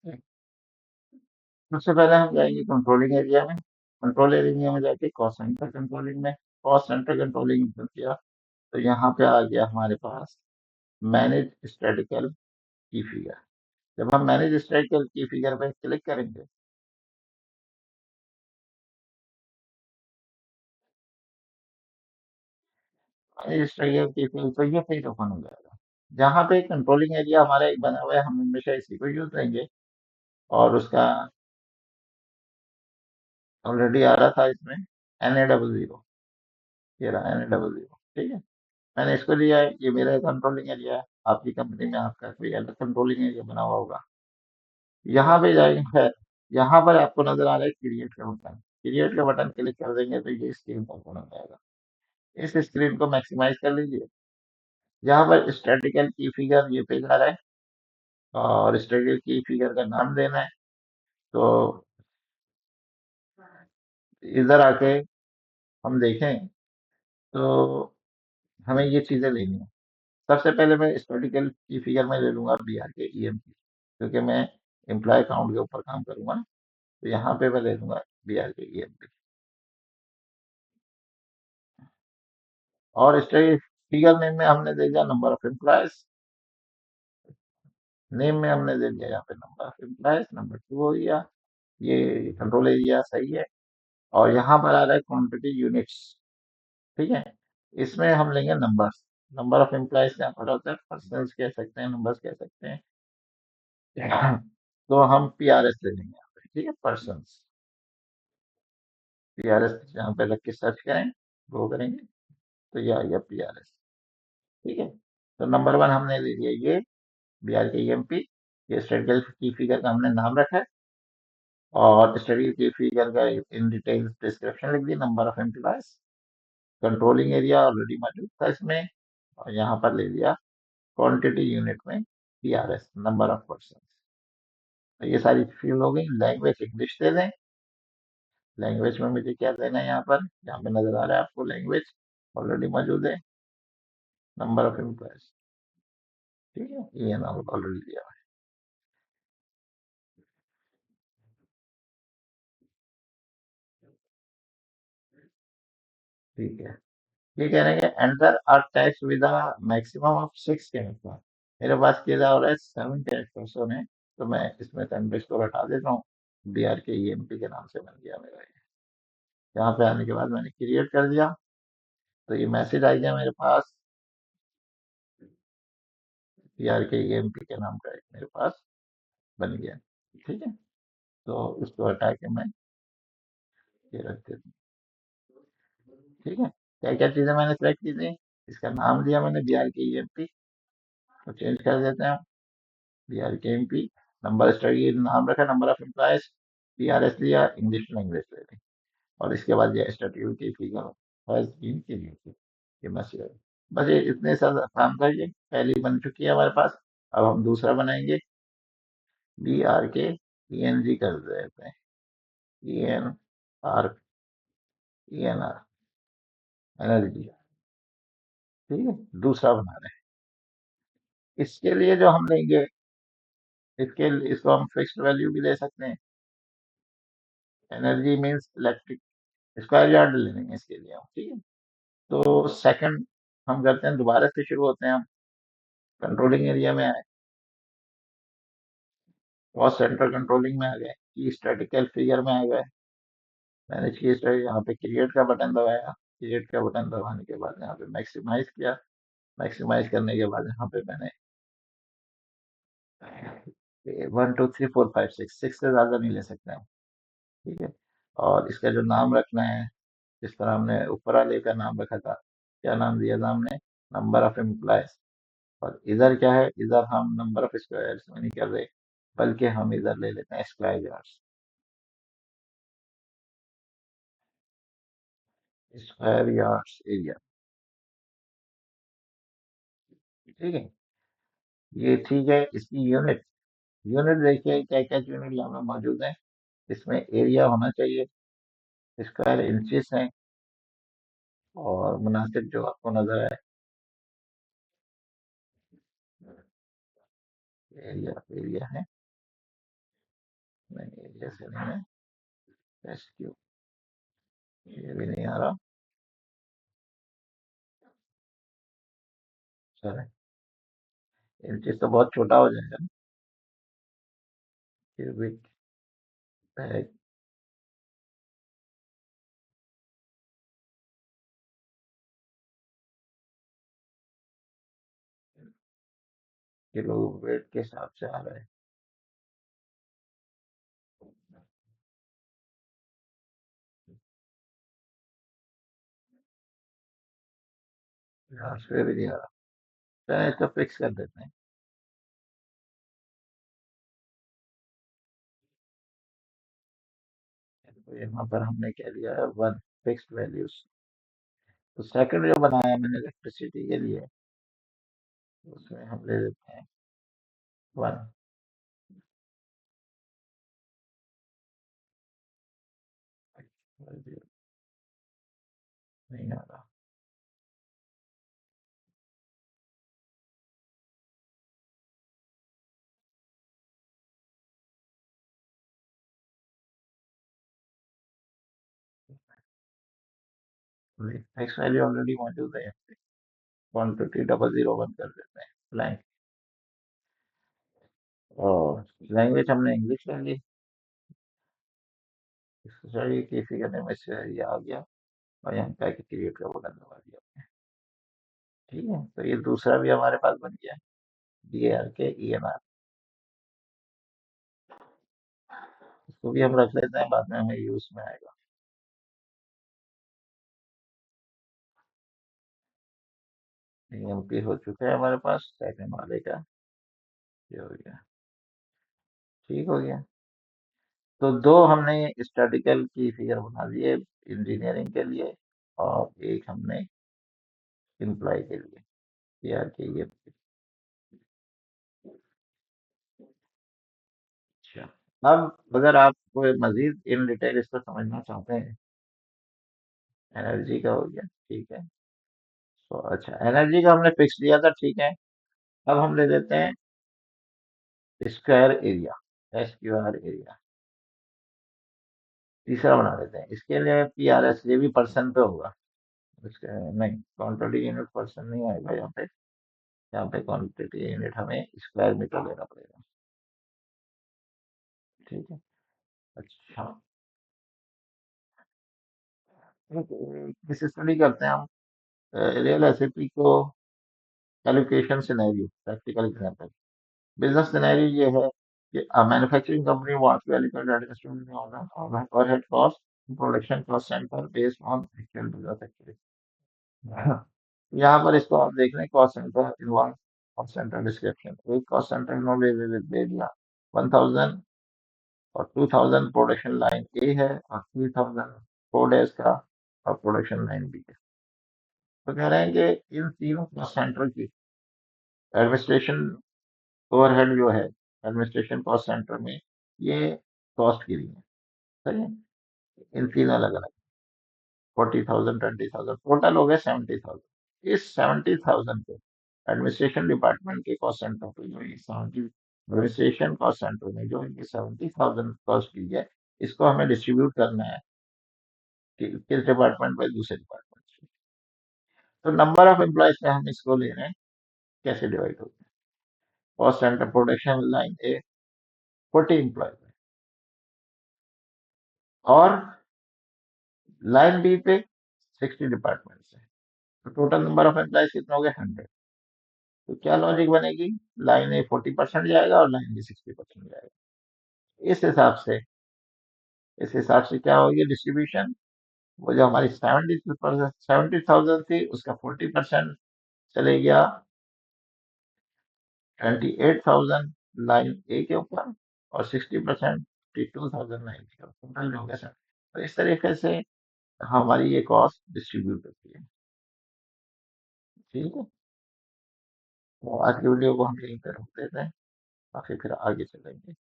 सबसे पहले हम जाएंगे कंट्रोलिंग एरिया में। कंट्रोल एरिया में जाके कॉस्ट सेंटर कंट्रोलिंग में कॉस्ट सेंटर कंट्रोलिंग किया। तो यहाँ पे आ गया हमारे पास मैनेज स्टैटिकल की फिगर। जब हम मैनेज स्टैटिकल की फिगर पे क्लिक करेंगे, मैनेज स्टैटिकल की फिगर, तो ये पेज ओपन हो जाएगा। जहाँ पे कंट्रोलिंग एरिया हमारा एक बना हुआ है, हम हमेशा इसी को यूज करेंगे। और उसका ऑलरेडी आ रहा था इसमें NA00, ये रहा NA00, ठीक है। मैंने इसको लिया है, ये मेरा कंट्रोलिंग एरिया है। आपकी कंपनी में आपका कोई अलग कंट्रोलिंग एरिया बना हुआ होगा। यहाँ पे जाएंगे फिर, यहाँ पर आपको नजर आ रहा है क्रिएट का बटन। क्रिएट का बटन क्लिक कर देंगे तो ये स्क्रीन ओपन हो जाएगा। इस स्क्रीन को मैक्सिमाइज कर लीजिए। यहाँ पर स्टैटिकल की फिगर ये पेज आ रहा है, और स्टैटिकल की फिगर का नाम देना है। तो इधर आके हम देखें तो हमें ये चीजें लेनी है। सबसे पहले मैं स्टैटिकल की फिगर में ले लूंगा BR के EMP, क्योंकि मैं एम्प्लॉय अकाउंट के ऊपर काम करूंगा। तो यहाँ पे मैं ले लूंगा BR के EMP। और स्टडी फिगर नेम में हमने दे दिया नंबर ऑफ एम्प्लॉयज। नेम में हमने दे दिया यहाँ पे नंबर ऑफ एम्प्लॉयज, नंबर 2 हो गया। ये कंट्रोल एरिया सही है। और यहाँ पर आ रहा है क्वांटिटी यूनिट्स, ठीक है। इसमें हम लेंगे नंबर्स। नंबर ऑफ एम्प्लॉयज का पता होता है, पर्सनल्स कह सकते हैं, नंबर्स कह सकते हैं। तो हम PRS ले लेंगे यहाँ पे, ठीक है, पर्सनस। PRS यहाँ पे रख के सर्च करें, गो करेंगे, तो ये आ गया PRS, ठीक है। तो नंबर 1 हमने ले लिया ये BR के EMP। ये स्टेट की फिगर का हमने नाम रखा है, और स्टडी की फिगर का इन डिटेल डिस्क्रिप्शन लिख दी, number of employees. Controlling area already मौजूद था इसमें, और यहाँ पर ले लिया क्वांटिटी यूनिट में PRS, नंबर ऑफ पर्सन। तो ये सारी फील्ड हो गई। लैंग्वेज इंग्लिश दे दें। लैंग्वेज में मुझे क्या देना है, यहाँ पर यहाँ पे नजर आ रहा है आपको, लैंग्वेज ऑलरेडी मौजूद है। नंबर ऑफ एम्प्लॉयज, ठीक है, ये नाम ऑलरेडी दिया हुआ है, ठीक है। ये कह रहे हैं कि enter a text with a maximum of 6 character. मेरे पास क्या हो रहा है, 7 कैरेक्टर्स में। तो मैं इसमें टेम्पलेट को हटा देता हूँ। BR के EMP के नाम से बन गया मेरा ये। यहाँ पे आने के बाद मैंने क्रिएट कर दिया, तो ये मैसेज आ गया मेरे पास, BR के EMP के नाम का एक मेरे पास बन गया, ठीक है। तो इसको हटा के मैं ये रख देता हूँ, ठीक है। क्या क्या चीजें मैंने सेलेक्ट की थी, इसका नाम दिया मैंने BR के EMP, तो चेंज कर देते हैं। BR के MP, नंबर स्टडी नाम रखा, नंबर ऑफ एम्प्लॉयज, PRS लिया, इंग्लिश लैंग्वेज ले ली। और इसके बाद ये स्टैट्यूट की फिगर हैज बीन क्रिएटेड, ये मैसेज है। बस ये इतने सारा काम था, ये पहली बन चुकी है हमारे पास। अब हम दूसरा बनाएंगे। BR के ENG कर देते हैं, ENR एनर्जी, ठीक है। दूसरा बना रहे हैं। इसके लिए जो हम लेंगे, इसको हम फिक्स्ड वैल्यू भी ले सकते हैं। Energy means electric square yard ले लेंगे इसके लिए हम, ठीक है। तो सेकंड हम करते हैं, दोबारा से शुरू होते हैं हम। कंट्रोलिंग एरिया में आए, कॉस्ट सेंटर कंट्रोलिंग में आ गए, की स्टैटिकल फिगर में आ गए, मैनेज की स्टैटिक, यहाँ पे क्रिएट का बटन दबाया। क्रिएट का बटन दबाने के बाद यहाँ पे मैक्सिमाइज किया। मैक्सिमाइज करने के बाद यहाँ पे मैंने 1 2 3 4 5 6, 6 से ज्यादा नहीं ले सकते हम, ठीक है। और इसका जो नाम रखना है, जिस तरह हमने ऊपर वाले का नाम रखा था, क्या नाम दिया था हमने, नंबर ऑफ एम्प्लॉयज। और इधर क्या है, इधर हम नंबर ऑफ स्क्वायर्स में नहीं कर रहे, बल्कि हम इधर ले लेते हैं square yards. Square yards area, ठीक है। ये ठीक है। इसकी यूनिट, यूनिट देखिए क्या क्या यूनिट यहाँ पे मौजूद है। इसमें एरिया होना चाहिए, स्क्वायर इंचेस है, और मुनासिब जो आपको नजर है, एरिया एरिया है, नहीं, एरिया से नहीं है। एस क्यू, ये भी नहीं आ रहा। सर, इंचेस तो बहुत छोटा हो जाएगा ना। क्यूबिक है। किलो वेट के हिसाब से आ रहा है। यहाँ से भी नहीं आ रहा। चलिए इसको फिक्स कर देते हैं। तो यहाँ पर हमने क्या लिया है, वन फिक्स्ड वैल्यूज। तो सेकंड जो बनाया मैंने इलेक्ट्रिसिटी के लिए, उसमें हम ले लेते हैं वन। नहीं आ रहा। फिक्स वैल्यू ऑलरेडी मौजूद है। क्वांटिटी 001 कर देते हैं ब्लैंक। और लैंग्वेज हमने इंग्लिश ले ली। स्टडी किसी करने में से ये आ गया। और यहाँ पे क्रिएट का बटन दबा दिया। ठीक है, तो ये दूसरा भी हमारे पास बन गया। DARK EMR। इसको भी हम रख लेते हैं, बाद में हमें यूज में आएगा। EMP हो चुका है हमारे पास सेकंड वाले का। ये हो गया। ठीक हो गया। तो दो हमने स्टैटिकल की फिगर बना दिए इंजीनियरिंग के लिए, और एक हमने इम्प्लॉय के लिए किया कि ये। अच्छा, अब अगर आप कोई मजीद इन डिटेल इसको समझना चाहते हैं। एनर्जी का हो गया, ठीक है। तो अच्छा, एनर्जी का हमने फिक्स लिया था, ठीक है। अब हम ले लेते हैं स्क्वायर एरिया, SQR एरिया। तीसरा बना लेते हैं, इसके लिए PRS, ये भी परसेंट पे होगा। इसके नहीं, क्वांटिटी यूनिट परसेंट नहीं आएगा यहाँ पे। यहाँ पे क्वांटिटी यूनिट हमें स्क्वायर मीटर लेना पड़ेगा। ठीक है। अच्छा, किस स्टडी करते हैं हम, रियल एसिटी को allocation scenario, practical example. Business scenario ये है कि manufacturing company wants to allocate additional overhead cost, production cost centre based on actual business activity. यहाँ पर इसको आप देख लें, cost centre involve, cost centre description. एक कॉस्ट सेंटर इन्होंने दे दिया 1000 और 2000 प्रोडक्शन लाइन ए है, और 3000 4 डेज का और प्रोडक्शन लाइन बी है। तो कह रहे हैं कि इन तीनों कॉस्ट सेंटर की एडमिनिस्ट्रेशन ओवरहेड जो है, एडमिनिस्ट्रेशन कॉस्ट सेंटर में ये कॉस्ट गिरी है। सही है। इन तीन अलग अलग 40,000 20,000 टोटल हो गए 70,000। इस 70,000 को एडमिनिस्ट्रेशन डिपार्टमेंट के कॉस्ट सेंटर पे जो ये 70 एडमिनिस्ट्रेशन कॉस्ट सेंटर में जो ये 70,000 कॉस्ट की है, इसको हमें डिस्ट्रीब्यूट करना है कि किस डिपार्टमेंट में, दूसरे डिपार्टमेंट। तो नंबर ऑफ एम्प्लॉयज में हम इसको ले रहे हैं, कैसे डिवाइड होते हैं। कॉस्ट सेंटर प्रोडक्शन लाइन ए 40 एम्प्लॉयज है, और लाइन बी पे 60 डिपार्टमेंट है। तो टोटल नंबर ऑफ एम्प्लॉयज कितना हो गया, 100। तो क्या लॉजिक बनेगी, लाइन ए 40% जाएगा और लाइन बी 60% जाएगा। इस हिसाब से क्या होगी डिस्ट्रीब्यूशन। वो जो हमारी 70,000 थी, उसका 40% चले गया 28,000 लाइन ए के ऊपर, और 60% 52,000 लाइन के ऊपर, टोटल हो गया सर। तो इस तरीके से हमारी ये कॉस्ट डिस्ट्रीब्यूट होती है। ठीक है। तो आज की वीडियो को हम यहीं पर रोक देते हैं, बाकी फिर आगे चलेंगे।